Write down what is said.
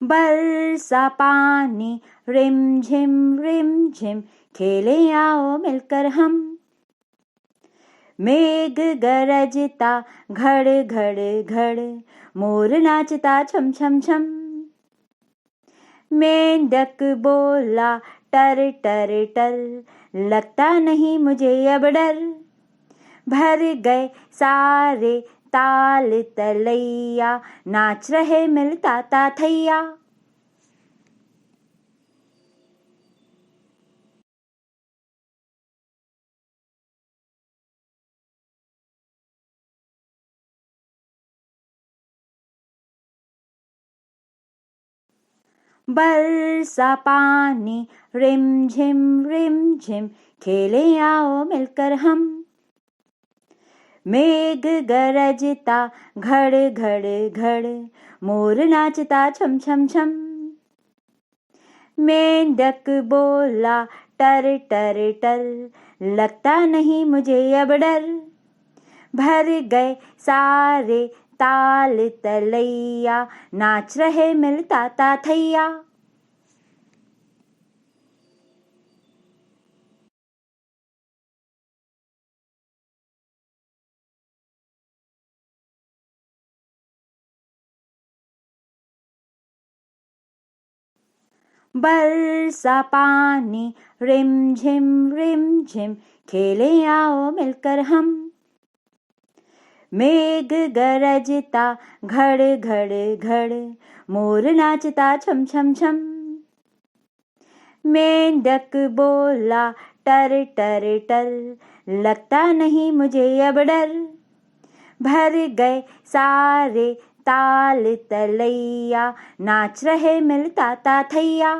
बरसा पानी रिम झिम खेले आओ मिलकर हम। मेघ गरजता घड़ घड़ घड़ मोर नाचता छम छम छम। मेंढक बोला टर टर टर लगता नहीं मुझे अब डर। भर गए सारे ताल तलैया नाच रहे मिलता ता थैया। बरसा पानी रिम झिम खेले आओ मिलकर हम। मेघ गरजता घड़ घड़ घड़ मोर नाचता छम छम छम। मेंढक बोला टर टर टर लगता नहीं मुझे अब डर। भर गए सारे ताल तलैया नाच रहे मिलता ता थैया। बरसा पानी रिम झिम खेले आओ मिलकर हम। मेघ गरजता घड़ घड़ घड़ मोर नाचता छम छम छम। मेंढक बोला टर टर टर लगता नहीं मुझे अब डर। भर गए सारे ताल तलैया नाच रहे मिलता ता थैया।